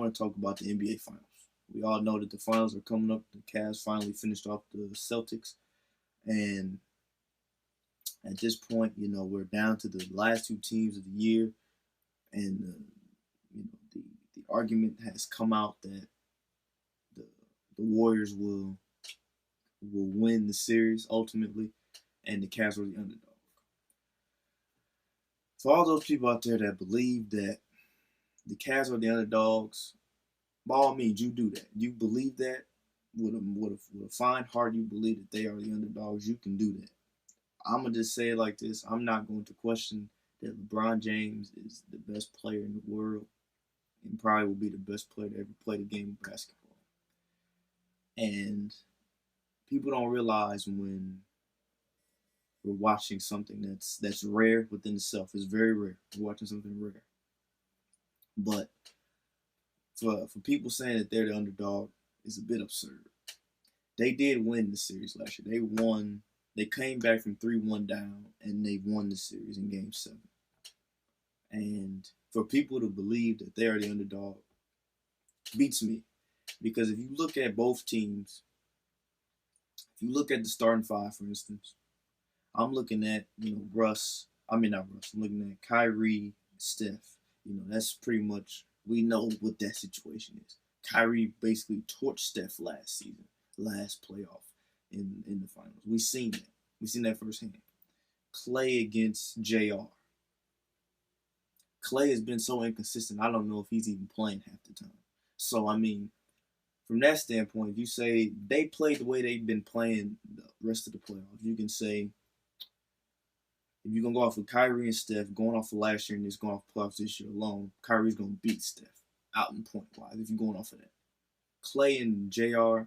want to talk about the NBA Finals. We all know that the finals are coming up. The Cavs finally finished off the Celtics, and at this point, we're down to the last two teams of the year, and the argument has come out that the the Warriors will win the series ultimately, and the Cavs are the underdog. For all those people out there that believe that the Cavs are the underdogs, by all means, you do that. You believe that with a fine heart. You believe that they are the underdogs. You can do that. I'm gonna just say it like this. I'm not going to question that LeBron James is the best player in the world and probably will be the best player to ever play the game of basketball. And people don't realize when we're watching something that's rare within itself. It's very rare. We're watching something rare. But for people saying that they're the underdog is a bit absurd. They did win the series last year. They won. They came back from 3-1 down, and they won the series in Game 7. And for people to believe that they are the underdog beats me. Because if you look at both teams, if you look at the starting five, for instance, I'm looking at, Russ. I mean, not Russ. I'm looking at Kyrie, Steph. That's pretty much, we know what that situation is. Kyrie basically torched Steph last season, last playoff in the finals. We've seen that. We've seen that firsthand. Clay against JR. Clay has been so inconsistent, I don't know if he's even playing half the time. So, I mean, from that standpoint, if you say they played the way they've been playing the rest of the playoffs, you can say, if you're going to go off of Kyrie and Steph, going off of last year and just going off playoffs this year alone, Kyrie's going to beat Steph out in point-wise if you're going off of that. Clay and JR,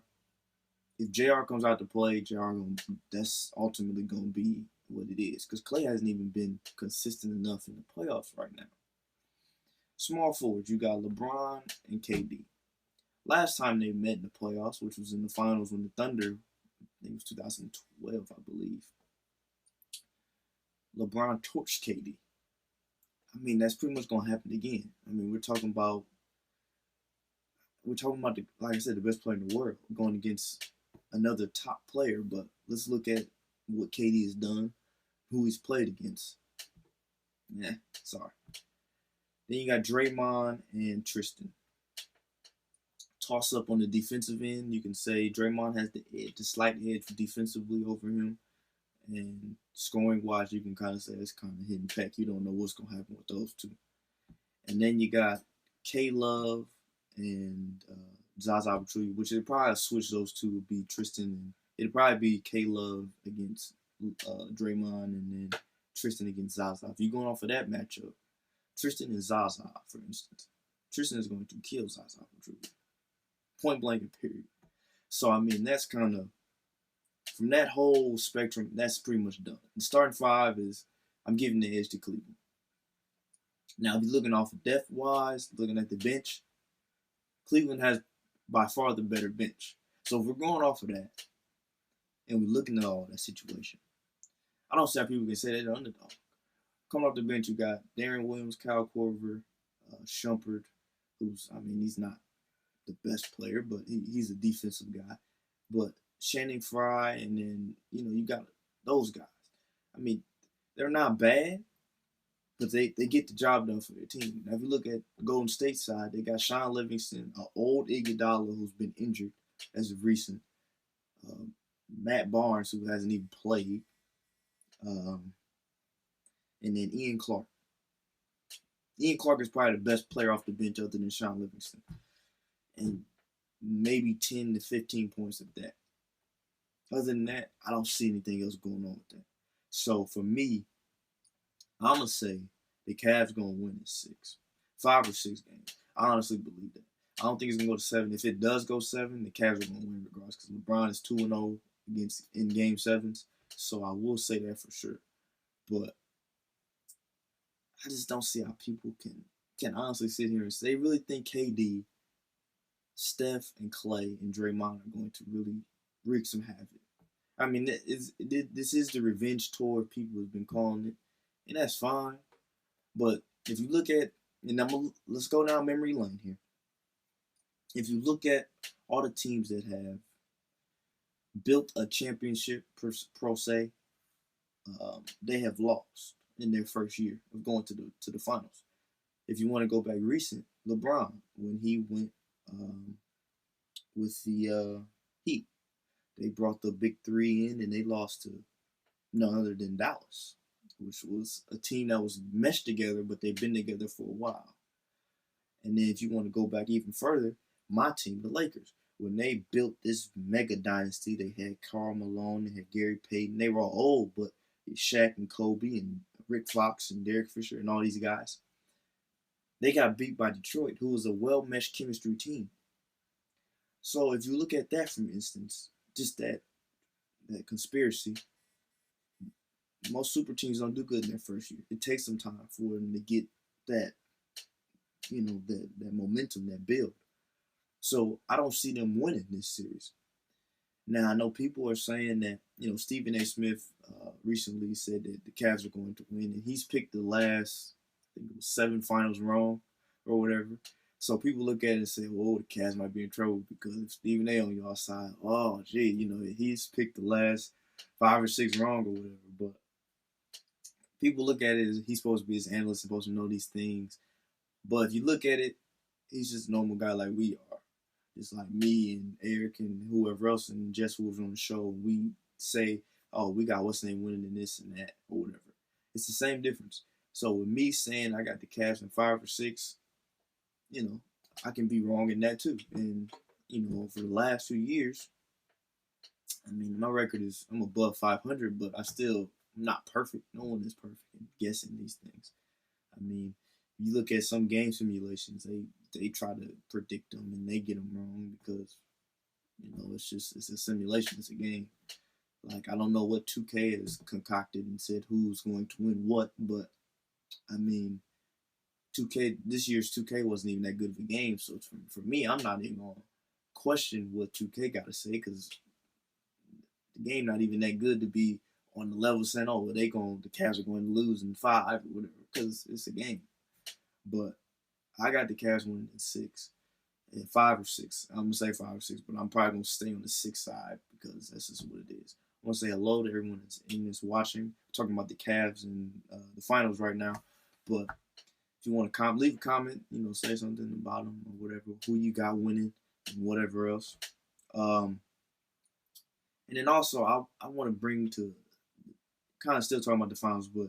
if JR comes out to play, that's ultimately going to be what it is. Because Clay hasn't even been consistent enough in the playoffs right now. Small forwards, you got LeBron and KD. Last time they met in the playoffs, which was in the finals when the Thunder, I think it was 2012, I believe, LeBron torched KD. I mean, that's pretty much going to happen again. I mean, we're talking about like I said, the best player in the world going against another top player. But let's look at what KD has done, who he's played against. Sorry. Then you got Draymond and Tristan. Toss up on the defensive end. You can say Draymond has the slight edge defensively over him. And scoring wise, you can kind of say it's kind of hidden pack. You don't know what's going to happen with those two. And then you got K-Love and Zaza Pachulia, which would probably switch those two would be Tristan. And it'd probably be K-Love against Draymond and then Tristan against Zaza. If you're going off of that matchup, Tristan and Zaza, for instance, Tristan is going to kill Zaza Pachulia. Point blank and period. So, I mean, that's kind of, from that whole spectrum, that's pretty much done. The starting five is, I'm giving the edge to Cleveland. Now, if you're looking off of depth-wise, looking at the bench, Cleveland has by far the better bench. So if we're going off of that, and we're looking at all that situation, I don't see how people can say they're the underdog. Coming off the bench, you got Darren Williams, Kyle Korver, Shumpert, he's not the best player, but he's a defensive guy. But Channing Frye, and then, you got those guys. I mean, they're not bad, but they get the job done for their team. Now, if you look at the Golden State side, they got Sean Livingston, an old Iguodala who's been injured as of recent, Matt Barnes, who hasn't even played, and then Ian Clark. Ian Clark is probably the best player off the bench other than Sean Livingston. And maybe 10 to 15 points of that. Other than that, I don't see anything else going on with that. So for me, I'm going to say the Cavs going to win in 6. 5 or 6 games. I honestly believe that. I don't think it's going to go to 7. If it does go 7, the Cavs are going to win regardless because LeBron is 2-0 in Game 7s. So I will say that for sure. But I just don't see how people can honestly sit here and say they really think KD, Steph, and Clay and Draymond are going to really wreak some havoc. I mean, this is the revenge tour people have been calling it, and that's fine. But if you look at, and let's go down memory lane here. if you look at all the teams that have built a championship pro se, they have lost in their first year of going to the finals. If you want to go back recent, LeBron when he went with the Heat, they brought the big three in and they lost to none other than Dallas, which was a team that was meshed together, but they've been together for a while. And then if you want to go back even further, my team, the Lakers, when they built this mega dynasty, they had Karl Malone, they had Gary Payton. They were all old, but Shaq and Kobe and Rick Fox and Derek Fisher and all these guys, they got beat by Detroit, who was a well-meshed chemistry team. So if you look at that, for instance, just that conspiracy, most super teams don't do good in their first year. It takes some time for them to get that, that momentum, that build. So I don't see them winning this series. Now I know people are saying that Stephen A. Smith recently said that the Cavs are going to win, and he's picked the last, I think it was 7 finals wrong or whatever. So people look at it and say, "Well, the Cavs might be in trouble because if Stephen A. on y'all side, oh gee, he's picked the last 5 or 6 wrong or whatever." But people look at it as he's supposed to be his analyst, supposed to know these things. But if you look at it, he's just a normal guy like we are. Just like me and Eric and whoever else and Jess who was on the show. We say, oh, we got what's name winning in this and that or whatever. It's the same difference. So with me saying I got the Cavs in 5 or 6, I can be wrong in that too. And, for the last 2 years, I mean, my record is, I'm above 500, but I'm not perfect. No one is perfect in guessing these things. I mean, you look at some game simulations, they try to predict them and they get them wrong because, it's a simulation, it's a game. Like, I don't know what 2K has concocted and said who's going to win what, but, I mean, this year's 2K wasn't even that good of a game, so for me, I'm not even going to question what 2K got to say because the game not even that good to be on the level saying, oh, the Cavs are going to lose in 5 or whatever, because it's a game. But I got the Cavs winning in 6, and 5 or 6. I'm gonna say 5 or 6, but I'm probably gonna stay on the 6 side because that's just what it is. I want to say hello to everyone that's watching. I'm talking about the Cavs and the finals right now. But if you want to leave a comment, say something about them or whatever, who you got winning and whatever else. And then also, I want to bring to kind of still talking about the finals, but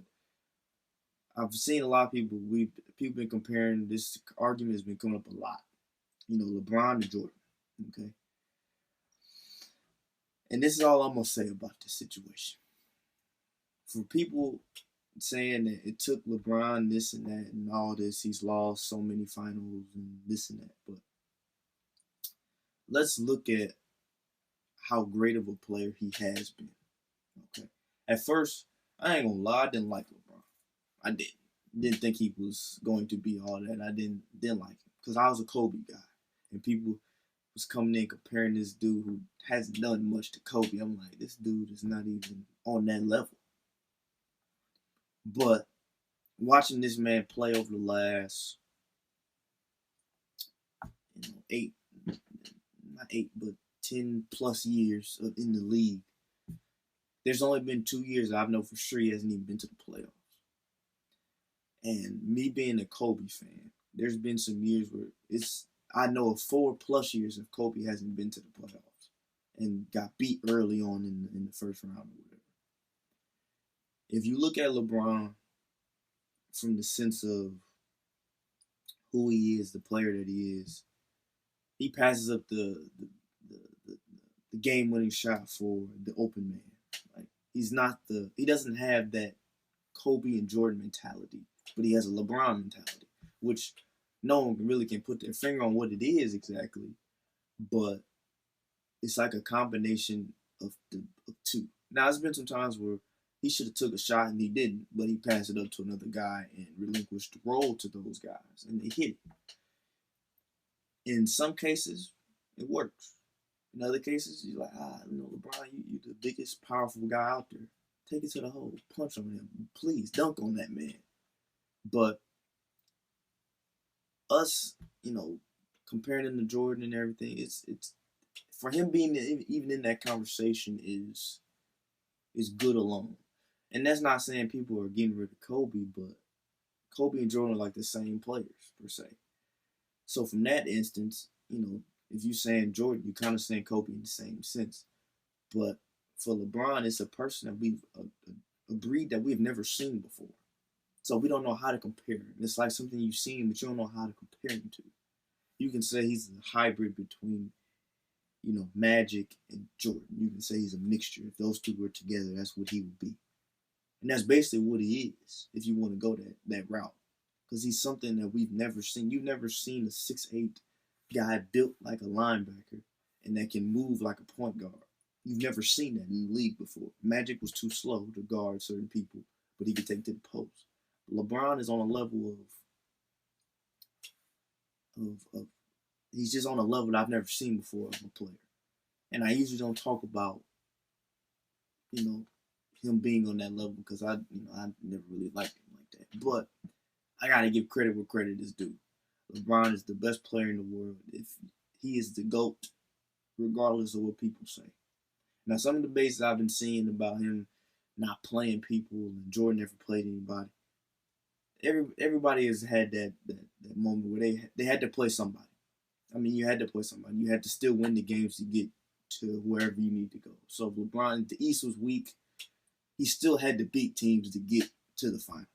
I've seen a lot of people. People been comparing. This argument has been coming up a lot. LeBron to Jordan. Okay, and this is all I'm gonna say about this situation. For people saying that it took LeBron this and that and all this, he's lost so many finals and this and that. But let's look at how great of a player he has been. Okay, at first, I ain't gonna lie, I didn't like LeBron. I didn't think he was going to be all that. I didn't like him because I was a Kobe guy, and people was coming in comparing this dude who hasn't done much to Kobe. I'm like, this dude is not even on that level. But watching this man play over the last 8, not 8, but 10 plus years in the league, there's only been 2 years I know for sure he hasn't even been to the playoffs. And me being a Kobe fan, there's been some years where I know of 4+ years if Kobe hasn't been to the playoffs and got beat early on in the first round or whatever. If you look at LeBron from the sense of who he is, the player that he is, he passes up the game-winning shot for the open man. Like, he doesn't have that Kobe and Jordan mentality, but he has a LeBron mentality, which no one really can put their finger on what it is exactly, but it's like a combination of two. Now, there's been some times where he should have took a shot and he didn't, but he passed it up to another guy and relinquished the role to those guys, and they hit it. In some cases, it works. In other cases, you're like, LeBron, you're the biggest, powerful guy out there. Take it to the hole. Punch on him. Please, dunk on that man. But us, comparing him to Jordan and everything, it's for him being even in that conversation is good alone. And that's not saying people are getting rid of Kobe, but Kobe and Jordan are like the same players per se. So from that instance, if you're saying Jordan, you're kind of saying Kobe in the same sense. But for LeBron, it's a person that we've a breed that we've never seen before. So we don't know how to compare him. It's like something you've seen, but you don't know how to compare him to. You can say he's a hybrid between, Magic and Jordan. You can say he's a mixture. If those two were together, that's what he would be. And that's basically what he is, if you want to go that route. Because he's something that we've never seen. You've never seen a 6'8" guy built like a linebacker and that can move like a point guard. You've never seen that in the league before. Magic was too slow to guard certain people, but he could take to the post. LeBron is on a level of he's just on a level that I've never seen before of a player. And I usually don't talk about, him being on that level because I never really liked him like that. But I gotta give credit where credit is due. LeBron is the best player in the world. If he is the GOAT, regardless of what people say. Now, some of the debates I've been seeing about him not playing people and Jordan never played anybody. Everybody has had that moment where they had to play somebody. I mean, you had to play somebody. You had to still win the games to get to wherever you need to go. So if LeBron, the East was weak, he still had to beat teams to get to the finals.